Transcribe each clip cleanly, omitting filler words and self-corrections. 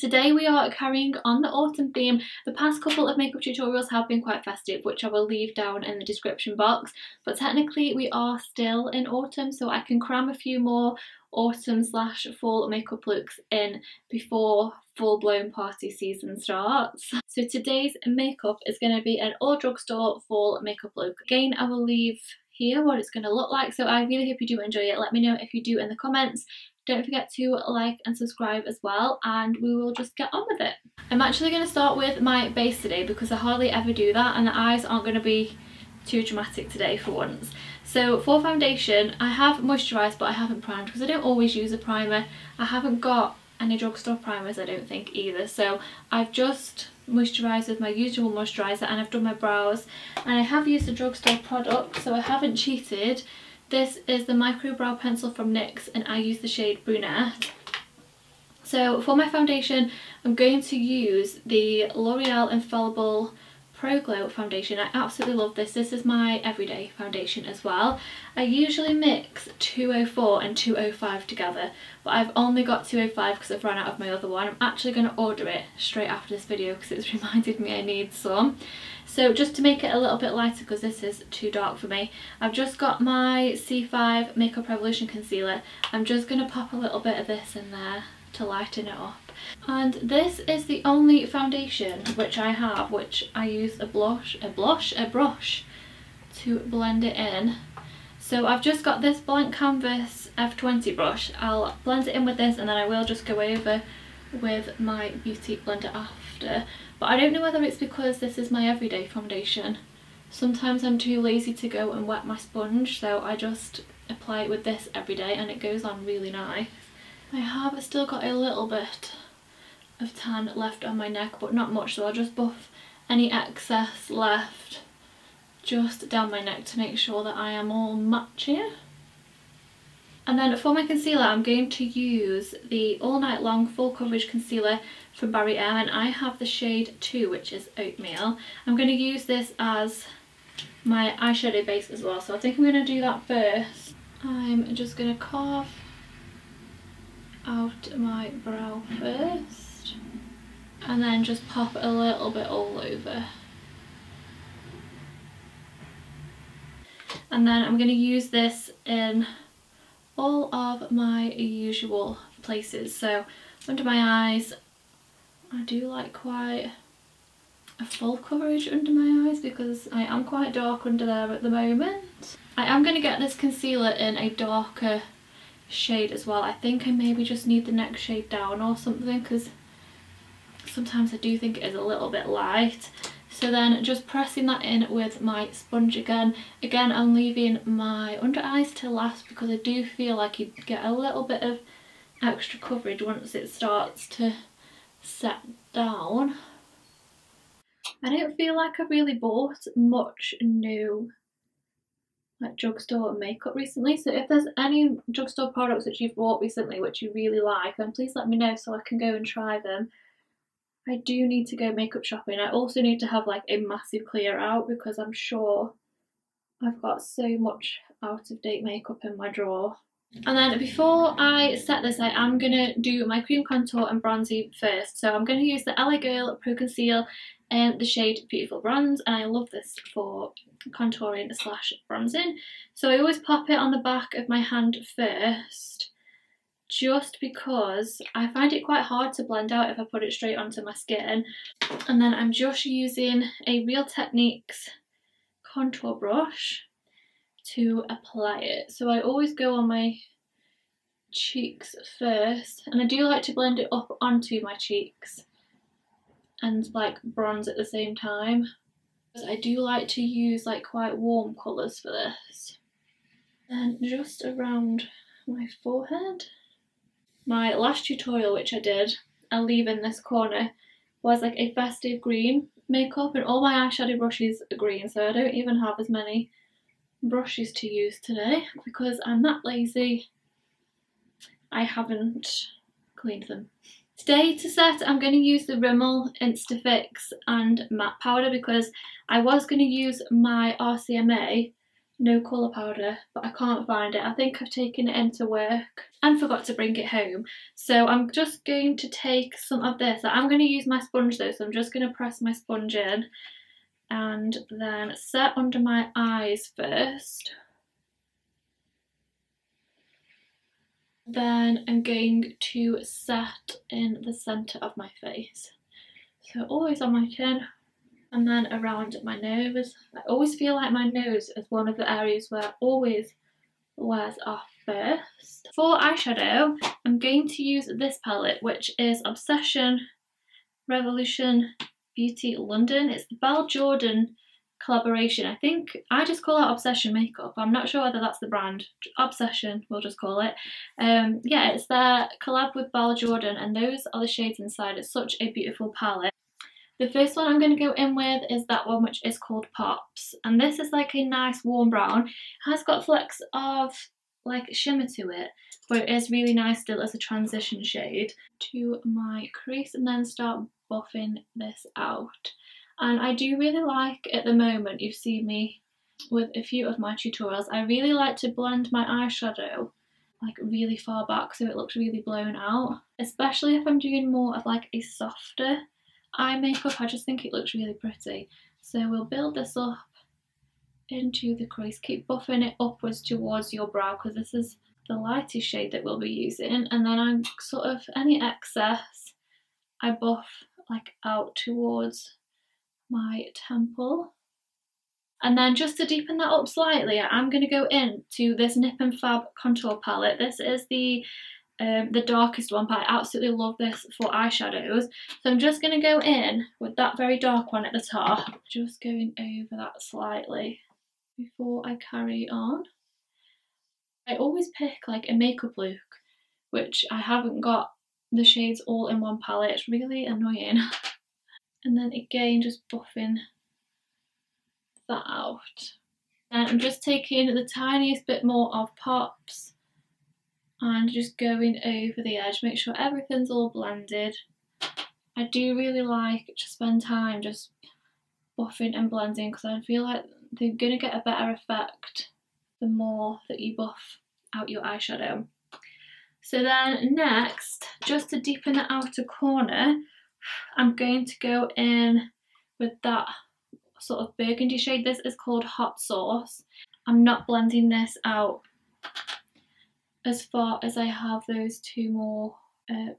Today we are carrying on the autumn theme. The past couple of makeup tutorials have been quite festive, which I will leave down in the description box, but technically we are still in autumn, so I can cram a few more autumn/fall makeup looks in before full-blown party season starts. So today's makeup is going to be an all drugstore fall makeup look. Again, I will leave here what it's going to look like, so I really hope you do enjoy it. Let me know if you do in the comments. Don't forget to like and subscribe as well, and we will just get on with it. I'm actually going to start with my base today because I hardly ever do that, and the eyes aren't going to be too dramatic today for once. So for foundation, I have moisturised but I haven't primed because I don't always use a primer. I haven't got any drugstore primers, I don't think, either, so I've just moisturised with my usual moisturiser and I've done my brows, and I have used a drugstore product, so I haven't cheated. This is the micro brow pencil from NYX and I use the shade Brunette. So for my foundation, I'm going to use the L'Oreal Infallible Pro Glow foundation. I absolutely love this. This is my everyday foundation as well. I usually mix 204 and 205 together, but I've only got 205 because I've run out of my other one. I'm actually going to order it straight after this video because it's reminded me I need some. So just to make it a little bit lighter because this is too dark for me, I've just got my C5 Makeup Revolution concealer. I'm just going to pop a little bit of this in there to lighten it up. And this is the only foundation which I have, which I use a brush to blend it in. So I've just got this blank canvas F20 brush. I'll blend it in with this and then I will just go over with my beauty blender after. But I don't know whether it's because this is my everyday foundation. Sometimes I'm too lazy to go and wet my sponge, so I just apply it with this every day and it goes on really nice. I have still got a little bit of tan left on my neck, but not much, so I'll just buff any excess left just down my neck to make sure that I am all matchy. And then for my concealer, I'm going to use the All Night Long Full Coverage Concealer from Barry M, and I have the shade 2, which is Oatmeal. I'm going to use this as my eyeshadow base as well, so I think I'm going to do that first. I'm just going to carve out my brow first, and then just pop a little bit all over. And then I'm going to use this in all of my usual places. So under my eyes, I do like quite a full coverage under my eyes because I am quite dark under there at the moment. I am going to get this concealer in a darker shade as well. I think I maybe just need the next shade down or something because sometimes I do think it is a little bit light. So then just pressing that in with my sponge again. Again, I'm leaving my under eyes to last because I do feel like you get a little bit of extra coverage once it starts to set down. I don't feel like I really bought much new like drugstore makeup recently, so if there's any drugstore products that you've bought recently which you really like, then please let me know so I can go and try them. I do need to go makeup shopping. I also need to have like a massive clear out because I'm sure I've got so much out of date makeup in my drawer. And then before I set this, I am going to do my cream contour and bronzing first. So I'm going to use the LA Girl Pro Conceal in the shade Beautiful Bronze, and I love this for contouring/bronzing. So I always pop it on the back of my hand first, just because I find it quite hard to blend out if I put it straight onto my skin. And then I'm just using a Real Techniques contour brush to apply it. So I always go on my cheeks first, and I do like to blend it up onto my cheeks and like bronze at the same time. I do like to use like quite warm colours for this. And just around my forehead. My last tutorial which I did, I'll leave in this corner, was like a festive green makeup, and all my eyeshadow brushes are green, so I don't even have as many brushes to use today because I'm that lazy. I haven't cleaned them. Today to set, I'm going to use the Rimmel Instafix and matte powder because I was going to use my RCMA no colour powder, but I can't find it. I think I've taken it into work and forgot to bring it home. So I'm just going to take some of this. I'm going to use my sponge though, so I'm just going to press my sponge in and then set under my eyes first. Then I'm going to set in the centre of my face. So always on my chin and then around my nose. I always feel like my nose is one of the areas where always wears off first. For eyeshadow, I'm going to use this palette, which is Obsession Revolution Beauty London. It's the Belle Jorden collaboration. I think I just call it Obsession Makeup. I'm not sure whether that's the brand. Obsession, we'll just call it. Yeah, it's their collab with Belle Jorden, and those are the shades inside. It's such a beautiful palette. The first one I'm going to go in with is that one, which is called Pops, and this is like a nice warm brown. It has got flecks of like shimmer to it, but it is really nice still as a transition shade. To my crease and then start buffing this out. And I do really like, at the moment, you've seen me with a few of my tutorials, I really like to blend my eyeshadow like really far back so it looks really blown out, especially if I'm doing more of like a softer eye makeup. I just think it looks really pretty. So we'll build this up into the crease, keep buffing it upwards towards your brow because this is the lightest shade that we'll be using, and then I'm sort of, any excess I buff like out towards my temple. And then just to deepen that up slightly, I'm going to go into this Nip and Fab contour palette. This is the darkest one, but I absolutely love this for eyeshadows. So I'm just going to go in with that very dark one at the top, just going over that slightly before I carry on. I always pick like a makeup look, which I haven't got the shades all in one palette. It's really annoying. And then again, just buffing that out. And I'm just taking the tiniest bit more of Pops and just going over the edge, make sure everything's all blended. I do really like to spend time just buffing and blending because I feel like they're going to get a better effect the more that you buff out your eyeshadow. So then next, just to deepen the outer corner, I'm going to go in with that sort of burgundy shade. This is called Hot Sauce. I'm not blending this out as far as I have those two more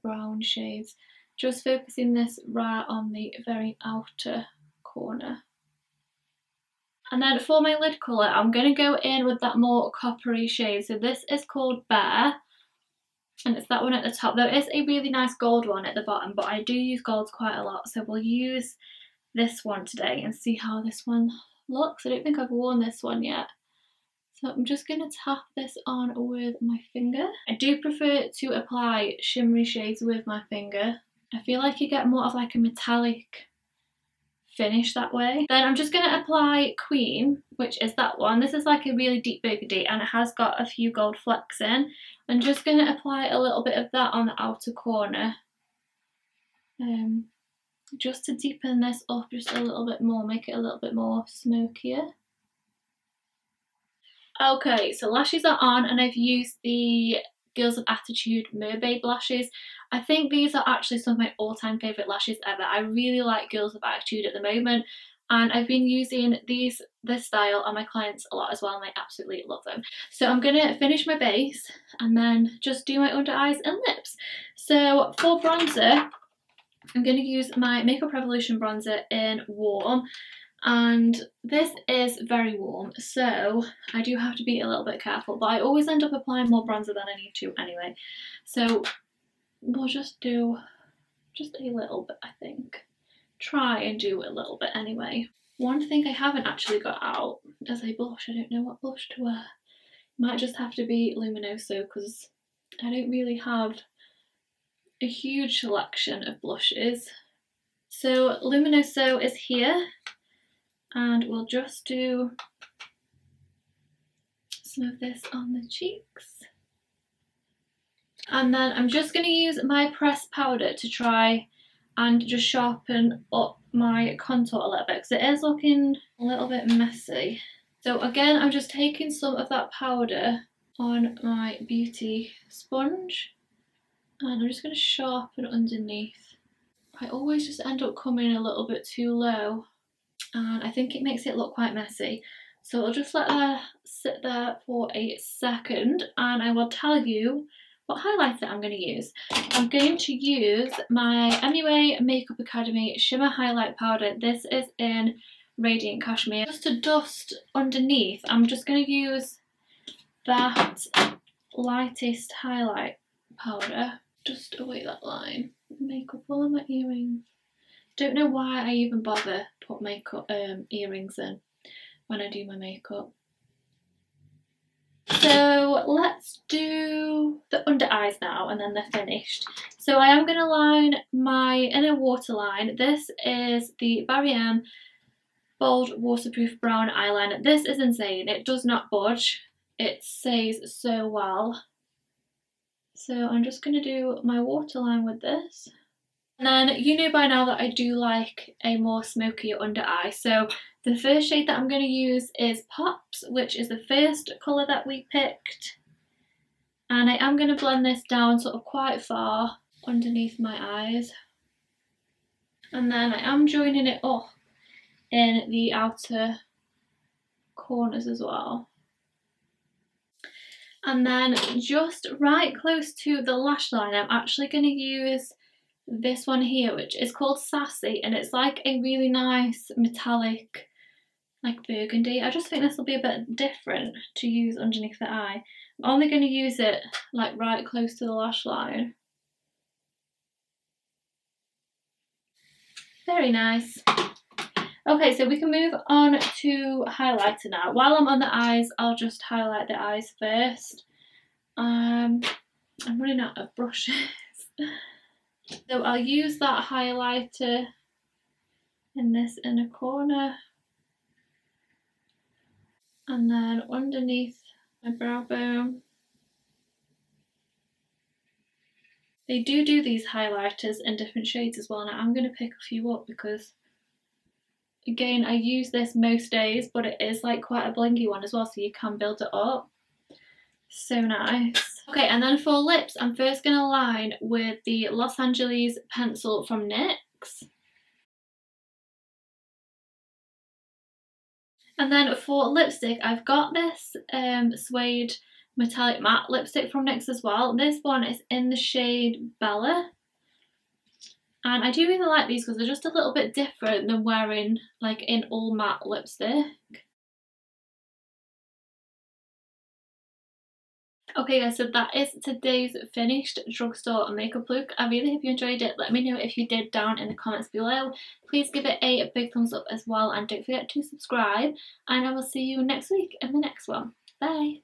brown shades, just focusing this right on the very outer corner. And then for my lid colour, I'm going to go in with that more coppery shade. So this is called Bear, and it's that one at the top. There is a really nice gold one at the bottom, but I do use golds quite a lot, so we'll use this one today and see how this one looks. I don't think I've worn this one yet. So I'm just going to tap this on with my finger. I do prefer to apply shimmery shades with my finger. I feel like you get more of like a metallic finish that way. Then I'm just going to apply Queen, which is that one. This is like a really deep burgundy and it has got a few gold flecks in. I'm just going to apply a little bit of that on the outer corner. Just to deepen this up just a little bit more, make it a little bit more smokier. Okay, so lashes are on and I've used the Girls of Attitude Merbabe Lashes. I think these are actually some of my all-time favourite lashes ever. I really like Girls of Attitude at the moment and I've been using this style on my clients a lot as well and I absolutely love them. So I'm going to finish my base and then just do my under eyes and lips. So for bronzer, I'm going to use my Makeup Revolution bronzer in Warm, and this is very warm, so I do have to be a little bit careful, but I always end up applying more bronzer than I need to anyway. So we'll just do just a little bit, I think. Try and do a little bit anyway. One thing I haven't actually got out is a blush. I don't know what blush to wear. Might just have to be Luminoso because I don't really have a huge selection of blushes. So Luminoso is here and we'll just do some of this on the cheeks. And then I'm just going to use my pressed powder to try and just sharpen up my contour a little bit because it is looking a little bit messy. So again, I'm just taking some of that powder on my beauty sponge and I'm just going to sharpen underneath. I always just end up coming a little bit too low and I think it makes it look quite messy. So I'll just let that sit there for a second and I will tell you what highlighter I'm going to use. I'm going to use my MUA Makeup Academy Shimmer Highlight Powder. This is in Radiant Cashmere. Just to dust underneath, I'm just going to use that lightest highlight powder. Just away that line. Makeup all on my earrings. Don't know why I even bother put makeup earrings in when I do my makeup. So let's do the under eyes now and then they're finished. So I am going to line my inner waterline. This is the Barry M Bold Waterproof Brown Eyeliner. This is insane. It does not budge. It stays so well. So I'm just going to do my waterline with this. And then you know by now that I do like a more smoky under eye. So the first shade that I'm going to use is Pops, which is the first colour that we picked. And I am going to blend this down sort of quite far underneath my eyes. And then I am joining it up in the outer corners as well. And then just right close to the lash line, I'm actually going to use this one here, which is called Sassy, and it's like a really nice metallic, like burgundy. I just think this will be a bit different to use underneath the eye. I'm only going to use it like right close to the lash line. Very nice. Okay, so we can move on to highlighter now. While I'm on the eyes, I'll just highlight the eyes first. I'm running out of brushes. So I'll use that highlighter in this inner corner. And then underneath my brow bone. They do these highlighters in different shades as well. Now I'm going to pick a few up because, again, I use this most days, but it is like quite a blingy one as well, so you can build it up. So nice. Okay, and then for lips, I'm first going to line with the Los Angeles pencil from NYX. And then for lipstick, I've got this suede metallic matte lipstick from NYX as well. This one is in the shade Belle. And I do really like these because they're just a little bit different than wearing like an all matte lipstick. Okay guys, so that is today's finished drugstore makeup look. I really hope you enjoyed it. Let me know if you did down in the comments below. Please give it a big thumbs up as well and don't forget to subscribe. And I will see you next week in the next one. Bye!